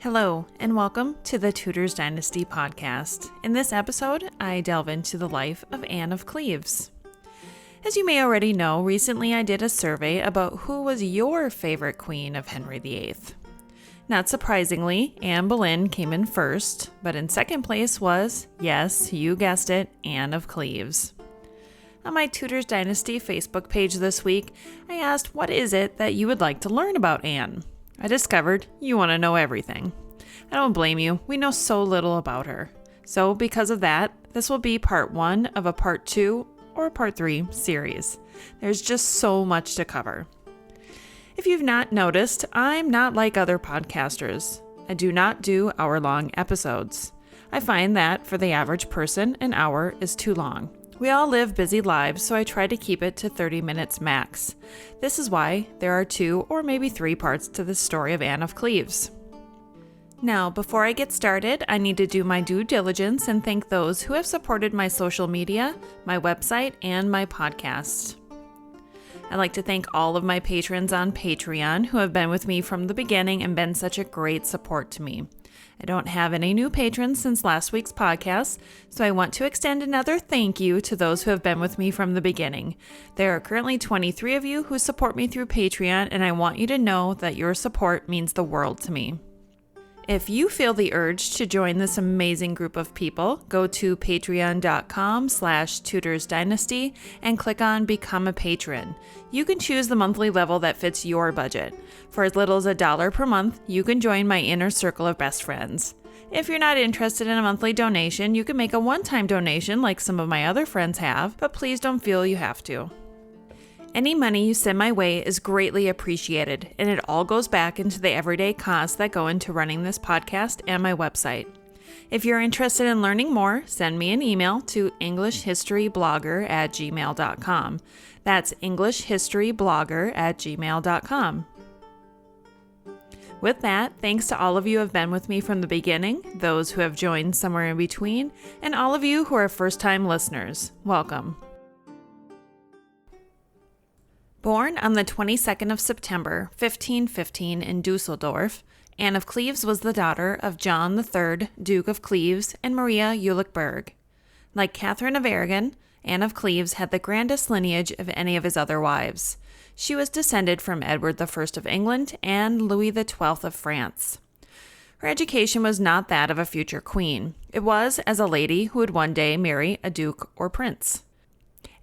Hello, and welcome to the Tudors Dynasty podcast. In this episode, I delve into the life of Anne of Cleves. As you may already know, recently I did a survey about who was your favorite queen of Henry VIII. Not surprisingly, Anne Boleyn came in first, but in second place was, yes, you guessed it, Anne of Cleves. On my Tudors Dynasty Facebook page this week, I asked, what is it that you would like to learn about Anne? I discovered you want to know everything. I don't blame you, we know so little about her. So because of that, this will be part 1 of a part 2 or part 3 series. There's just so much to cover. If you've not noticed, I'm not like other podcasters. I do not do hour-long episodes. I find that for the average person, an hour is too long. We all live busy lives, so I try to keep it to 30 minutes max. This is why there are 2 or maybe 3 parts to the story of Anne of Cleves. Now, before I get started, I need to do my due diligence and thank those who have supported my social media, my website, and my podcast. I'd like to thank all of my patrons on Patreon who have been with me from the beginning and been such a great support to me. I don't have any new patrons since last week's podcast, so I want to extend another thank you to those who have been with me from the beginning. There are currently 23 of you who support me through Patreon, and I want you to know that your support means the world to me. If you feel the urge to join this amazing group of people, go to patreon.com/Tudors Dynasty and click on Become a Patron. You can choose the monthly level that fits your budget. For as little as $1 per month, you can join my inner circle of best friends. If you're not interested in a monthly donation, you can make a one-time donation like some of my other friends have, but please don't feel you have to. Any money you send my way is greatly appreciated, and it all goes back into the everyday costs that go into running this podcast and my website. If you're interested in learning more, send me an email to englishhistoryblogger@gmail.com. That's englishhistoryblogger@gmail.com. With that, thanks to all of you who have been with me from the beginning, those who have joined somewhere in between, and all of you who are first-time listeners. Welcome. Born on the 22nd of September, 1515 in Dusseldorf, Anne of Cleves was the daughter of John III, Duke of Cleves, and Maria Jülichberg. Like Catherine of Aragon, Anne of Cleves had the grandest lineage of any of his other wives. She was descended from Edward I of England and Louis XII of France. Her education was not that of a future queen. It was as a lady who would one day marry a duke or prince.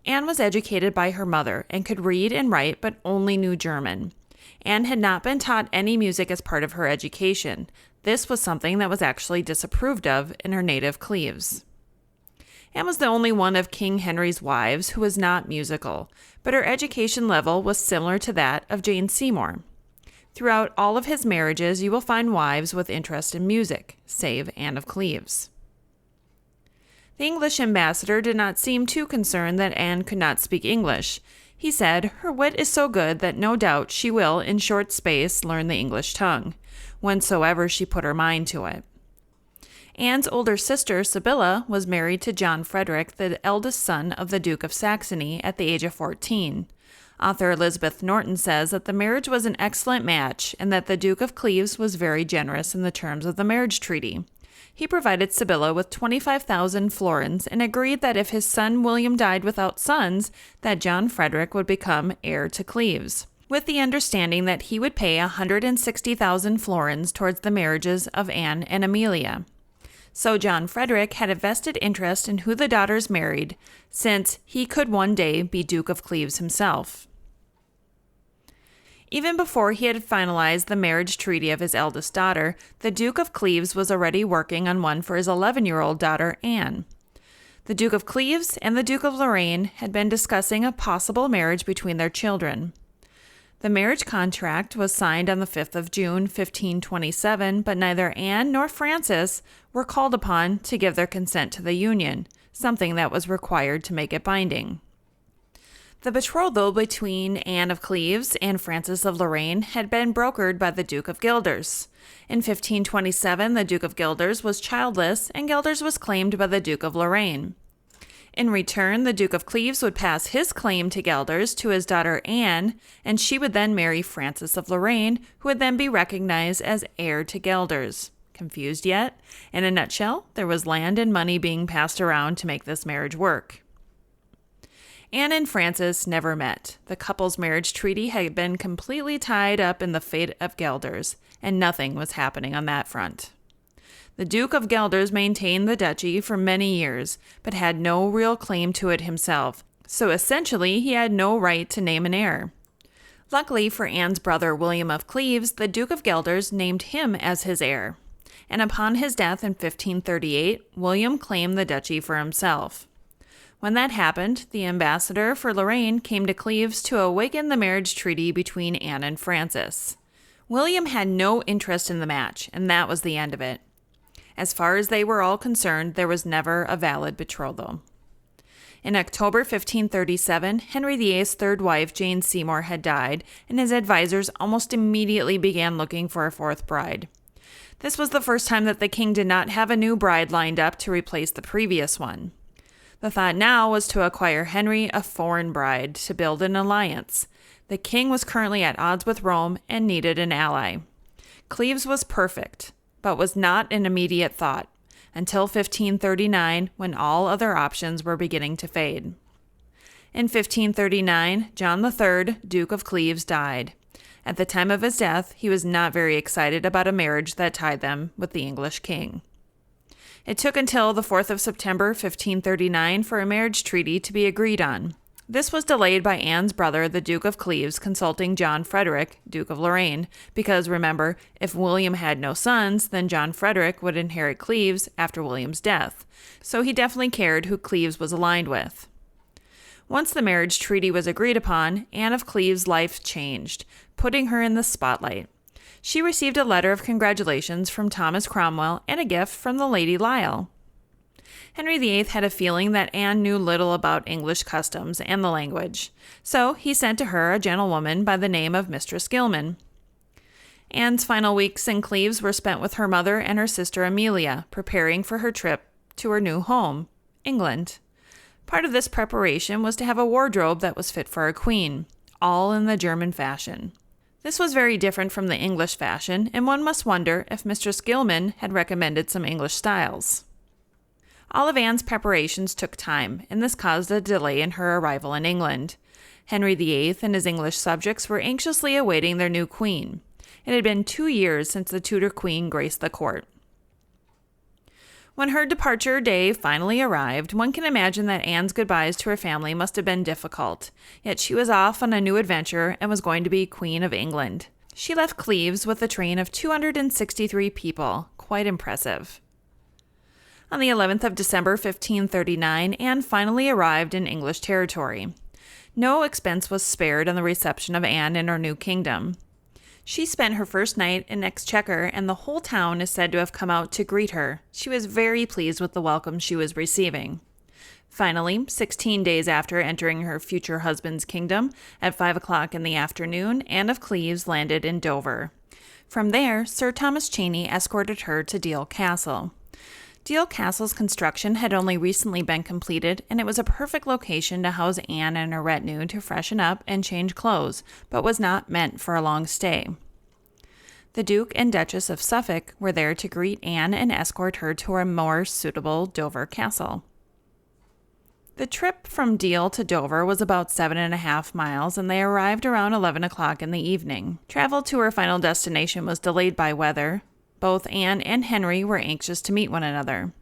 Anne was educated by her mother and could read and write, but only knew German. Anne had not been taught any music as part of her education. This was something that was actually disapproved of in her native Cleves. Anne was the only one of King Henry's wives who was not musical, but her education level was similar to that of Jane Seymour. Throughout all of his marriages, you will find wives with interest in music, save Anne of Cleves. The English ambassador did not seem too concerned that Anne could not speak English. He said, "Her wit is so good that no doubt she will, in short space, learn the English tongue, whensoever she put her mind to it." Anne's older sister, Sibylla, was married to John Frederick, the eldest son of the Duke of Saxony, at the age of 14. Author Elizabeth Norton says that the marriage was an excellent match and that the Duke of Cleves was very generous in the terms of the marriage treaty. He provided Sibylla with 25,000 florins and agreed that if his son William died without sons, that John Frederick would become heir to Cleves, with the understanding that he would pay 160,000 florins towards the marriages of Anne and Amelia. So John Frederick had a vested interest in who the daughters married, since he could one day be Duke of Cleves himself. Even before he had finalized the marriage treaty of his eldest daughter, the Duke of Cleves was already working on one for his 11-year-old daughter, Anne. The Duke of Cleves and the Duke of Lorraine had been discussing a possible marriage between their children. The marriage contract was signed on the 5th of June, 1527, but neither Anne nor Francis were called upon to give their consent to the union, something that was required to make it binding. The betrothal between Anne of Cleves and Francis of Lorraine had been brokered by the Duke of Guelders. In 1527, the Duke of Guelders was childless, and Guelders was claimed by the Duke of Lorraine. In return, the Duke of Cleves would pass his claim to Guelders to his daughter Anne, and she would then marry Francis of Lorraine, who would then be recognized as heir to Guelders. Confused yet? In a nutshell, there was land and money being passed around to make this marriage work. Anne and Francis never met. The couple's marriage treaty had been completely tied up in the fate of Guelders, and nothing was happening on that front. The Duke of Guelders maintained the duchy for many years, but had no real claim to it himself, so essentially he had no right to name an heir. Luckily for Anne's brother William of Cleves, the Duke of Guelders named him as his heir, and upon his death in 1538, William claimed the duchy for himself. When that happened, the ambassador for Lorraine came to Cleves to awaken the marriage treaty between Anne and Francis. William had no interest in the match, and that was the end of it. As far as they were all concerned, there was never a valid betrothal. In October 1537, Henry VIII's third wife, Jane Seymour, had died, and his advisors almost immediately began looking for a fourth bride. This was the first time that the king did not have a new bride lined up to replace the previous one. The thought now was to acquire Henry a foreign bride to build an alliance. The king was currently at odds with Rome and needed an ally. Cleves was perfect, but was not an immediate thought, until 1539, when all other options were beginning to fade. In 1539, John III, Duke of Cleves, died. At the time of his death, he was not very excited about a marriage that tied them with the English king. It took until the 4th of September, 1539, for a marriage treaty to be agreed on. This was delayed by Anne's brother, the Duke of Cleves, consulting John Frederick, Duke of Lorraine, because, remember, if William had no sons, then John Frederick would inherit Cleves after William's death, so he definitely cared who Cleves was aligned with. Once the marriage treaty was agreed upon, Anne of Cleves' life changed, putting her in the spotlight. She received a letter of congratulations from Thomas Cromwell and a gift from the Lady Lisle. Henry VIII had a feeling that Anne knew little about English customs and the language, so he sent to her a gentlewoman by the name of Mistress Gilman. Anne's final weeks in Cleves were spent with her mother and her sister Amelia, preparing for her trip to her new home, England. Part of this preparation was to have a wardrobe that was fit for a queen, all in the German fashion. This was very different from the English fashion, and one must wonder if Mistress Gilman had recommended some English styles. All of Anne's preparations took time, and this caused a delay in her arrival in England. Henry VIII and his English subjects were anxiously awaiting their new queen. It had been 2 years since the Tudor queen graced the court. When her departure day finally arrived, one can imagine that Anne's goodbyes to her family must have been difficult, yet she was off on a new adventure and was going to be Queen of England. She left Cleves with a train of 263 people, quite impressive. On the 11th of December 1539, Anne finally arrived in English territory. No expense was spared on the reception of Anne in her new kingdom. She spent her first night in Exchequer, and the whole town is said to have come out to greet her. She was very pleased with the welcome she was receiving. Finally, 16 days after entering her future husband's kingdom, at 5 o'clock in the afternoon, Anne of Cleves landed in Dover. From there, Sir Thomas Cheney escorted her to Deal Castle. Deal Castle's construction had only recently been completed, and it was a perfect location to house Anne and her retinue to freshen up and change clothes, but was not meant for a long stay. The Duke and Duchess of Suffolk were there to greet Anne and escort her to a more suitable Dover castle. The trip from Deal to Dover was about 7.5 miles, and they arrived around 11 o'clock in the evening. Travel to her final destination was delayed by weather. Both Anne and Henry were anxious to meet one another.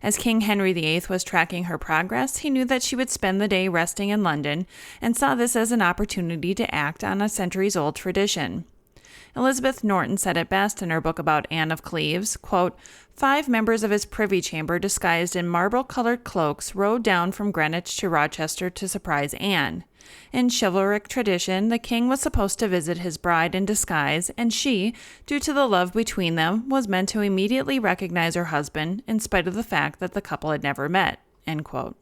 As King Henry VIII was tracking her progress, he knew that she would spend the day resting in London and saw this as an opportunity to act on a centuries-old tradition. Elizabeth Norton said it best in her book about Anne of Cleves, quote, 5 members of his privy chamber disguised in marble-colored cloaks rode down from Greenwich to Rochester to surprise Anne. In chivalric tradition, the king was supposed to visit his bride in disguise, and she, due to the love between them, was meant to immediately recognize her husband in spite of the fact that the couple had never met, end quote.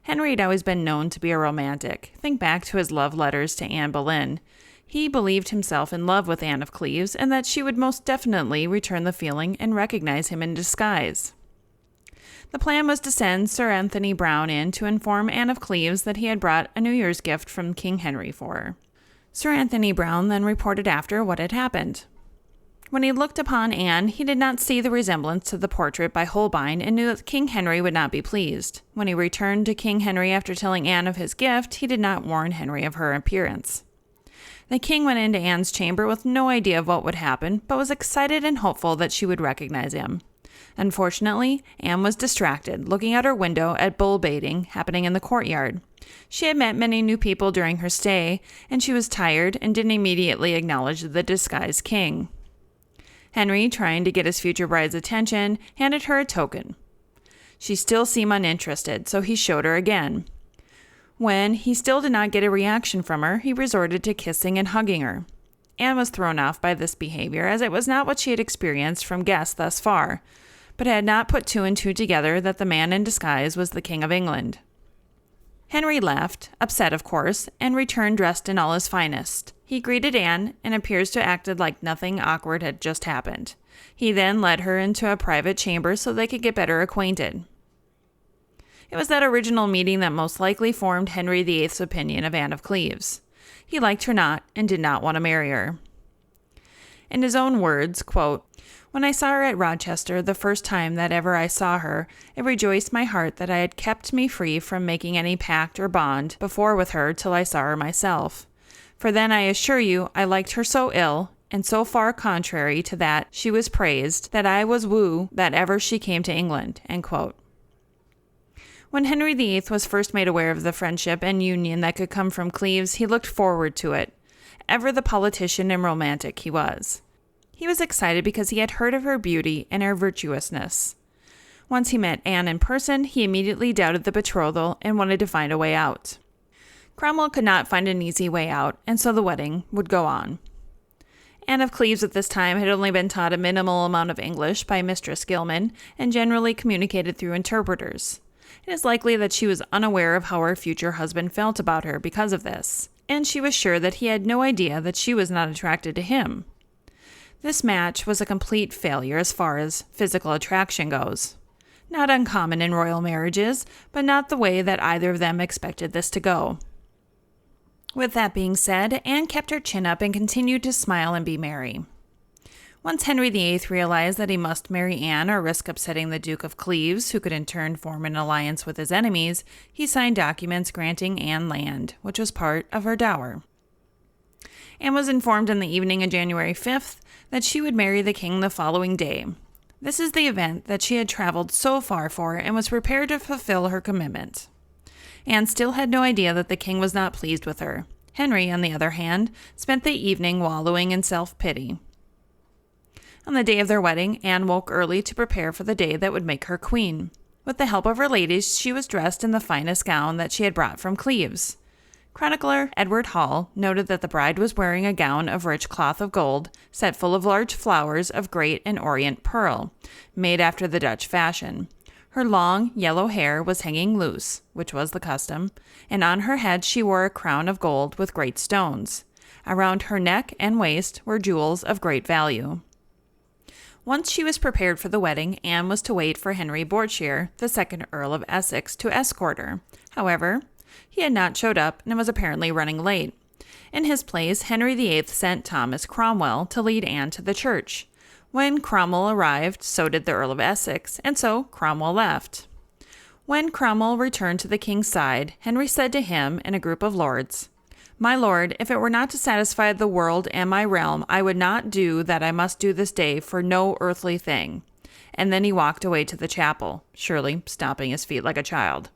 Henry had always been known to be a romantic. Think back to his love letters to Anne Boleyn. He believed himself in love with Anne of Cleves and that she would most definitely return the feeling and recognize him in disguise. The plan was to send Sir Anthony Browne in to inform Anne of Cleves that he had brought a New Year's gift from King Henry for her. Sir Anthony Browne then reported after what had happened. When he looked upon Anne, he did not see the resemblance to the portrait by Holbein and knew that King Henry would not be pleased. When he returned to King Henry after telling Anne of his gift, he did not warn Henry of her appearance. The king went into Anne's chamber with no idea of what would happen, but was excited and hopeful that she would recognize him. Unfortunately, Anne was distracted, looking out her window at bull baiting happening in the courtyard. She had met many new people during her stay, and she was tired and didn't immediately acknowledge the disguised king. Henry, trying to get his future bride's attention, handed her a token. She still seemed uninterested, so he showed her again. When he still did not get a reaction from her, he resorted to kissing and hugging her. Anne was thrown off by this behavior, as it was not what she had experienced from guests thus far, but had not put two and two together that the man in disguise was the King of England. Henry left, upset of course, and returned dressed in all his finest. He greeted Anne and appears to have acted like nothing awkward had just happened. He then led her into a private chamber so they could get better acquainted. It was that original meeting that most likely formed Henry VIII's opinion of Anne of Cleves. He liked her not and did not want to marry her. In his own words, quote, "When I saw her at Rochester the first time that ever I saw her, it rejoiced my heart that I had kept me free from making any pact or bond before with her till I saw her myself. For then I assure you I liked her so ill, and so far contrary to that she was praised, that I was woo that ever she came to England." End quote. When Henry VIII was first made aware of the friendship and union that could come from Cleves, he looked forward to it. Ever the politician and romantic he was. He was excited because he had heard of her beauty and her virtuousness. Once he met Anne in person, he immediately doubted the betrothal and wanted to find a way out. Cromwell could not find an easy way out, and so the wedding would go on. Anne of Cleves at this time had only been taught a minimal amount of English by Mistress Gilman and generally communicated through interpreters. It is likely that she was unaware of how her future husband felt about her because of this, and she was sure that he had no idea that she was not attracted to him. This match was a complete failure as far as physical attraction goes. Not uncommon in royal marriages, but not the way that either of them expected this to go. With that being said, Anne kept her chin up and continued to smile and be merry. Once Henry VIII realized that he must marry Anne or risk upsetting the Duke of Cleves, who could in turn form an alliance with his enemies, he signed documents granting Anne land, which was part of her dower. Anne was informed on the evening of January 5th that she would marry the king the following day. This is the event that she had traveled so far for and was prepared to fulfill her commitment. Anne still had no idea that the king was not pleased with her. Henry, on the other hand, spent the evening wallowing in self-pity. On the day of their wedding, Anne woke early to prepare for the day that would make her queen. With the help of her ladies, she was dressed in the finest gown that she had brought from Cleves. Chronicler Edward Hall noted that the bride was wearing a gown of rich cloth of gold, set full of large flowers of great and orient pearl, made after the Dutch fashion. Her long, yellow hair was hanging loose, which was the custom, and on her head she wore a crown of gold with great stones. Around her neck and waist were jewels of great value. Once she was prepared for the wedding, Anne was to wait for Henry Bourchier, the second Earl of Essex, to escort her. However, he had not showed up and was apparently running late. In his place, Henry VIII sent Thomas Cromwell to lead Anne to the church. When Cromwell arrived, so did the Earl of Essex, and so Cromwell left. When Cromwell returned to the king's side, Henry said to him and a group of lords, "My lord, if it were not to satisfy the world and my realm, I would not do that I must do this day for no earthly thing." And then he walked away to the chapel, surely stomping his feet like a child.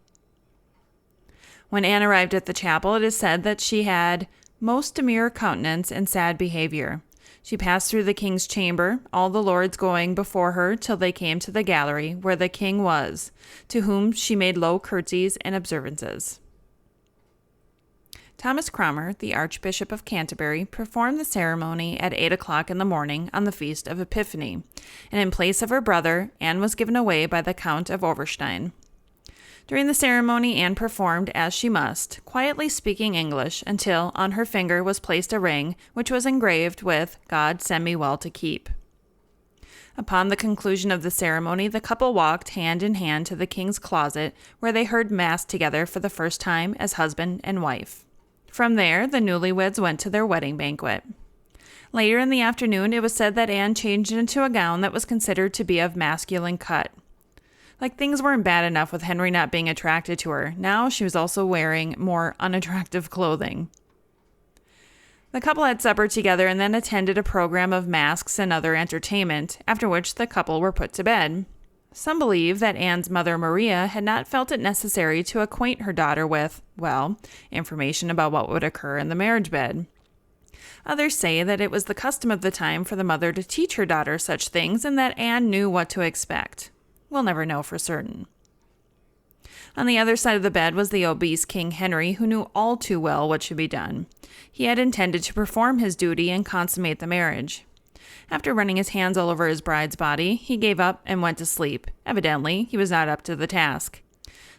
When Anne arrived at the chapel, it is said that she had most demure countenance and sad behavior. She passed through the king's chamber, all the lords going before her till they came to the gallery where the king was, to whom she made low curtsies and observances. Thomas Cromer, the Archbishop of Canterbury, performed the ceremony at 8 o'clock in the morning on the Feast of Epiphany, and in place of her brother, Anne was given away by the Count of Overstein. During the ceremony, Anne performed as she must, quietly speaking English, until on her finger was placed a ring which was engraved with "God send me well to keep." Upon the conclusion of the ceremony, the couple walked hand in hand to the king's closet, where they heard Mass together for the first time as husband and wife. From there, the newlyweds went to their wedding banquet. Later in the afternoon, it was said that Anne changed into a gown that was considered to be of masculine cut. Like things weren't bad enough with Henry not being attracted to her. Now she was also wearing more unattractive clothing. The couple had supper together and then attended a program of masks and other entertainment, after which the couple were put to bed. Some believe that Anne's mother, Maria, had not felt it necessary to acquaint her daughter with, information about what would occur in the marriage bed. Others say that it was the custom of the time for the mother to teach her daughter such things and that Anne knew what to expect. We'll never know for certain. On the other side of the bed was the obese King Henry, who knew all too well what should be done. He had intended to perform his duty and consummate the marriage. After running his hands all over his bride's body, he gave up and went to sleep. Evidently, he was not up to the task.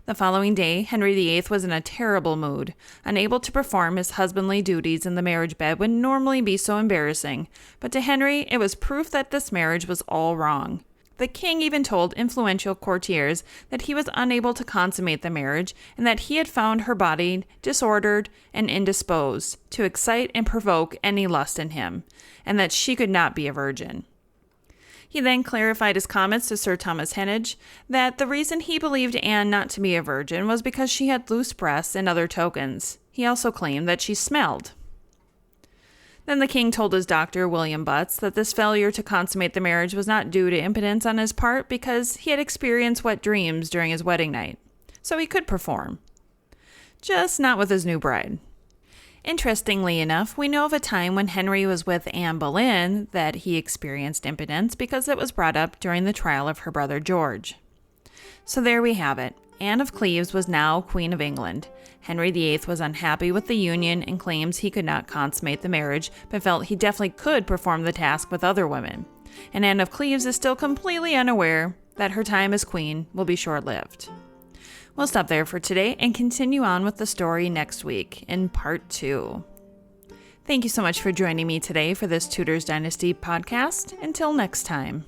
The following day, Henry VIII was in a terrible mood. Unable to perform his husbandly duties in the marriage bed would normally be so embarrassing, but to Henry, it was proof that this marriage was all wrong. The king even told influential courtiers that he was unable to consummate the marriage and that he had found her body disordered and indisposed to excite and provoke any lust in him, and that she could not be a virgin. He then clarified his comments to Sir Thomas Heneage that the reason he believed Anne not to be a virgin was because she had loose breasts and other tokens. He also claimed that she smelled. Then the king told his doctor, William Butts, that this failure to consummate the marriage was not due to impotence on his part because he had experienced wet dreams during his wedding night, so he could perform. Just not with his new bride. Interestingly enough, we know of a time when Henry was with Anne Boleyn that he experienced impotence because it was brought up during the trial of her brother George. So there we have it. Anne of Cleves was now Queen of England. Henry VIII was unhappy with the union and claims he could not consummate the marriage, but felt he definitely could perform the task with other women. And Anne of Cleves is still completely unaware that her time as queen will be short-lived. We'll stop there for today and continue on with the story next week in part 2. Thank you so much for joining me today for this Tudors Dynasty podcast. Until next time.